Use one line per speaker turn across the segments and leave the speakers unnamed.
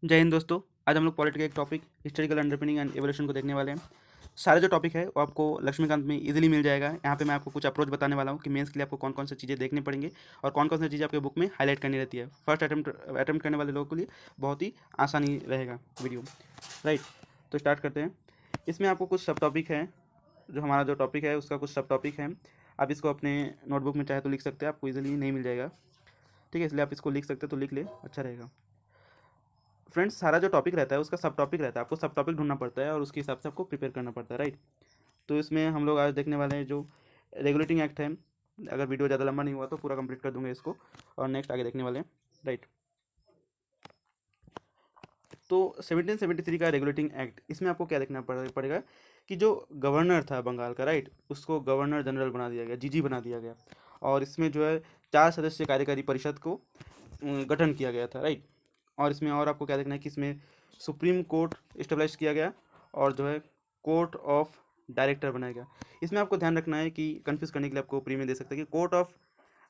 जय हिंद दोस्तों। आज हम लोग पॉलिटी का एक topic historical underpinning and evolution को देखने वाले हैं। सारे जो टॉपिक है वो आपको लक्ष्मीकांत में इजीली मिल जाएगा। यहाँ पे मैं आपको कुछ अप्रोच बताने वाला हूँ कि मेंस के लिए आपको कौन कौन सी चीज़ें देखनी पड़ेंगी और कौन कौन सी चीज़ें आपके बुक में हाईलाइट करनी रहती है। फर्स्ट अटेम्प्ट करने वाले लोगों के लिए बहुत ही आसानी रहेगा वीडियो। राइट, तो स्टार्ट करते हैं। इसमें आपको कुछ सब टॉपिक है, जो हमारा जो टॉपिक है उसका कुछ सब टॉपिक है। आप इसको अपने नोटबुक में चाहे तो लिख सकते हैं, आपको ईजिली नहीं मिल जाएगा। ठीक है, इसलिए आप इसको लिख सकते हैं तो लिख ले, अच्छा रहेगा। फ्रेंड्स, सारा जो टॉपिक रहता है उसका सब टॉपिक रहता है, आपको सब टॉपिक ढूंढना पड़ता है और उसके हिसाब से आपको प्रिपेयर करना पड़ता है। राइट, तो इसमें हम लोग आज देखने वाले हैं जो रेगुलेटिंग एक्ट है। अगर वीडियो ज़्यादा लंबा नहीं हुआ तो पूरा कंप्लीट कर दूंगा इसको और नेक्स्ट आगे देखने वाले हैं। राइट, तो 1773 का रेगुलेटिंग एक्ट, इसमें आपको क्या देखना पड़ेगा कि जो गवर्नर था बंगाल का, राइट, उसको गवर्नर जनरल बना दिया गया, जीजी बना दिया गया। और इसमें जो है 4 सदस्य कार्यकारी परिषद को गठन किया गया था। राइट, और इसमें और आपको क्या देखना है कि इसमें सुप्रीम कोर्ट इस्टेब्लिश किया गया और जो है कोर्ट ऑफ डायरेक्टर बनाया गया। इसमें आपको ध्यान रखना है कि कंफ्यूज करने के लिए आपको प्री में दे सकते हैं कि कोर्ट ऑफ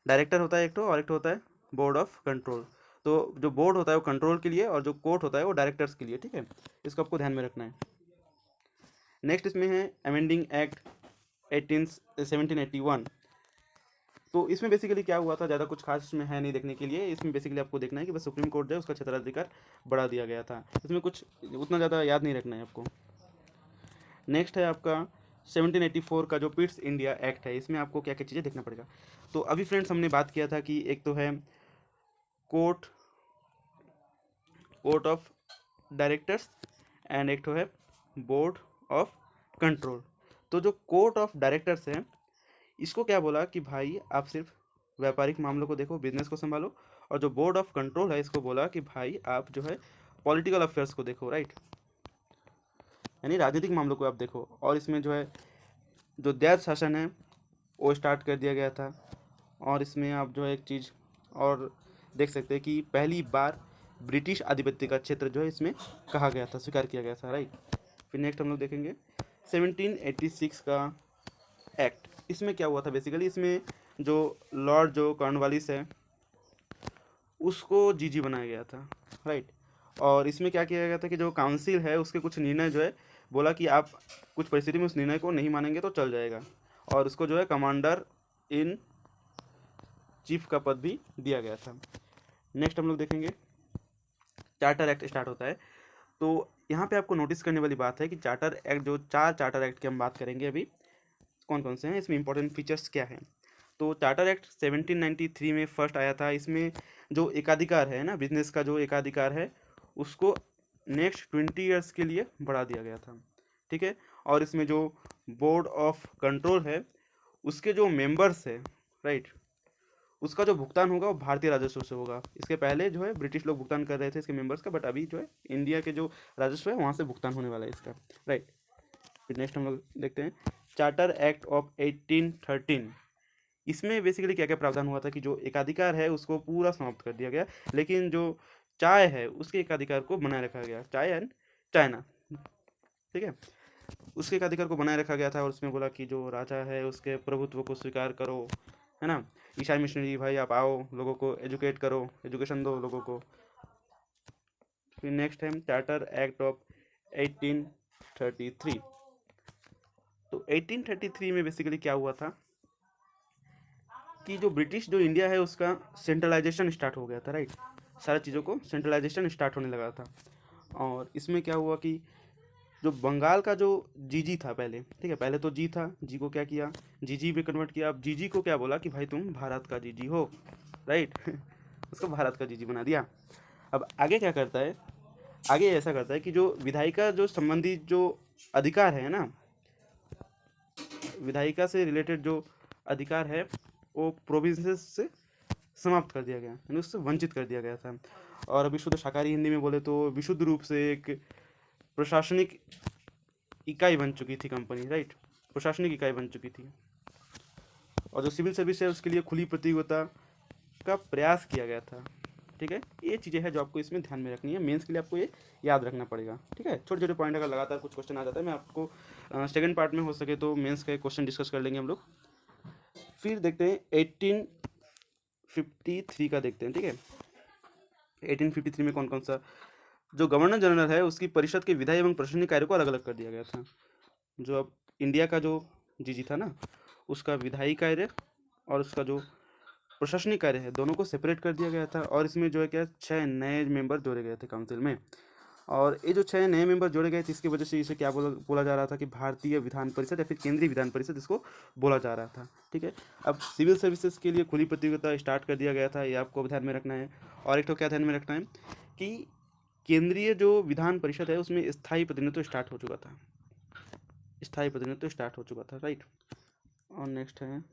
डायरेक्टर होता है एक तो, और एक तो होता है बोर्ड ऑफ कंट्रोल। तो जो बोर्ड होता है वो कंट्रोल के लिए और जो कोर्ट होता है वो डायरेक्टर्स के लिए। ठीक है, इसको आपको ध्यान में रखना है। नेक्स्ट इसमें है अमेंडिंग एक्ट 1781। तो इसमें बेसिकली क्या हुआ था, ज़्यादा कुछ खास इसमें है नहीं देखने के लिए। इसमें बेसिकली आपको देखना है कि बस सुप्रीम कोर्ट जो है उसका क्षेत्राधिकार बढ़ा दिया गया था। इसमें कुछ उतना ज़्यादा याद नहीं रखना है आपको। नेक्स्ट है आपका 1784 का जो पिट्स इंडिया एक्ट है। इसमें आपको क्या क्या चीज़ें देखना पड़ेगा। तो अभी फ्रेंड्स हमने बात किया था कि एक तो है court court of directors and एक तो है बोर्ड ऑफ कंट्रोल। तो जो कोर्ट ऑफ डायरेक्टर्स है, इसको क्या बोला कि भाई आप सिर्फ व्यापारिक मामलों को देखो, बिजनेस को संभालो। और जो बोर्ड ऑफ कंट्रोल है, इसको बोला कि भाई आप जो है पॉलिटिकल अफेयर्स को देखो। राइट, यानी राजनीतिक मामलों को आप देखो। और इसमें जो है जो दैत शासन है वो स्टार्ट कर दिया गया था। और इसमें आप जो है एक चीज़ और देख सकते हैं कि पहली बार ब्रिटिश आधिपत्य का क्षेत्र जो है इसमें कहा गया था, स्वीकार किया गया था। राइट, फिर नेक्स्ट हम लोग देखेंगे 1786 का एक्ट। इसमें क्या हुआ था बेसिकली, इसमें जो लॉर्ड जो कॉर्नवालिस है उसको जीजी बनाया गया था। राइट, और इसमें क्या किया गया था कि जो काउंसिल है उसके कुछ निर्णय जो है बोला कि आप कुछ परिस्थिति में उस निर्णय को नहीं मानेंगे तो चल जाएगा। और उसको जो है कमांडर इन चीफ का पद भी दिया गया था। नेक्स्ट हम लोग देखेंगे चार्टर एक्ट स्टार्ट होता है। तो यहाँ पे आपको नोटिस करने वाली बात है कि चार्टर एक्ट, जो 4 चार्टर एक्ट की हम बात करेंगे अभी, कौन कौन से हैं, इसमें इंपॉर्टेंट फीचर्स क्या हैं। तो चार्टर एक्ट 1793 में फर्स्ट आया था। इसमें जो एकाधिकार है ना, बिजनेस का जो एकाधिकार है उसको नेक्स्ट 20 ईयर्स के लिए बढ़ा दिया गया था। ठीक है, और इसमें जो बोर्ड ऑफ कंट्रोल है उसके जो मेंबर्स है, राइट, उसका जो भुगतान होगा वो भारतीय राजस्व से होगा। इसके पहले जो है ब्रिटिश लोग भुगतान कर रहे थे इसके मेंबर्स का, बट अभी जो है इंडिया के जो राजस्व है वहाँ से भुगतान होने वाला है इसका। राइट, फिर नेक्स्ट हम लोग देखते हैं चार्टर एक्ट ऑफ 1813। इसमें बेसिकली क्या क्या प्रावधान हुआ था कि जो एकाधिकार है उसको पूरा समाप्त कर दिया गया, लेकिन जो चाय है उसके एकाधिकार को बनाए रखा गया। चाय एंड चाइना, ठीक है, उसके एकाधिकार को बनाए रखा गया था। और उसमें बोला कि जो राजा है उसके प्रभुत्व को स्वीकार करो, है ना। ईसाई मिशनरी भाई आप आओ, लोगों को एजुकेट करो, एजुकेशन दो लोगों को। फिर नेक्स्ट है चार्टर एक्ट ऑफ 1833। तो 1833 में बेसिकली क्या हुआ था कि जो ब्रिटिश जो इंडिया है उसका सेंट्रलाइजेशन स्टार्ट हो गया था। राइट, सारी चीज़ों को सेंट्रलाइजेशन स्टार्ट होने लगा था। और इसमें क्या हुआ कि जो बंगाल का जो जीजी था पहले, ठीक है, पहले तो जी था, जी को क्या किया, जीजी में कन्वर्ट किया। अब जीजी को क्या बोला कि भाई तुम भारत का जीजी हो। राइट, उसको भारत का जीजी बना दिया। अब आगे क्या करता है, आगे ऐसा करता है कि जो विधायिका जो संबंधित जो अधिकार है ना, विधायिका से रिलेटेड जो अधिकार है वो प्रोविंसेस से समाप्त कर दिया गया, यानी उससे वंचित कर दिया गया था। और अभी शुद्ध शाकाहारी हिंदी में बोले तो विशुद्ध रूप से एक प्रशासनिक इकाई बन चुकी थी कंपनी। राइट, प्रशासनिक इकाई बन चुकी थी। और जो सिविल सर्विस है उसके लिए खुली प्रतियोगिता का प्रयास किया गया था। ठीक है, ये चीज़ें हैं जो आपको इसमें ध्यान में रखनी है, मेंस के लिए आपको ये याद रखना पड़ेगा। ठीक है, छोटे छोटे पॉइंट अगर लगातार कुछ क्वेश्चन आ जाता है, मैं आपको सेकंड पार्ट में हो सके तो मेंस का क्वेश्चन डिस्कस कर लेंगे हम लोग। फिर देखते हैं 1853 का देखते हैं। ठीक है, 1853 में कौन कौन सा जो गवर्नर जनरल है उसकी परिषद के विधायी एवं प्रशासनिक कार्य को अलग अलग कर दिया गया था। जो अब इंडिया का जो जीजी था ना, उसका विधायी कार्य और उसका जो प्रशासनिक कार्य है दोनों को सेपरेट कर दिया गया था। और इसमें जो है क्या 6 नए मेंबर जोड़े गए थे काउंसिल में। और ये जो 6 नए मेंबर जोड़े गए थे इसकी वजह से इसे क्या बोला जा रहा था कि भारतीय विधान परिषद या फिर केंद्रीय विधान परिषद इसको बोला जा रहा था। ठीक है। अब सिविल सर्विसेज के लिए खुली प्रतियोगिता स्टार्ट कर दिया गया था, ये आपको ध्यान में रखना है। और एक तो क्या ध्यान में रखना है कि केंद्रीय जो विधान परिषद है उसमें स्थायी प्रतिनिधित्व स्टार्ट हो चुका था, राइट। और नेक्स्ट है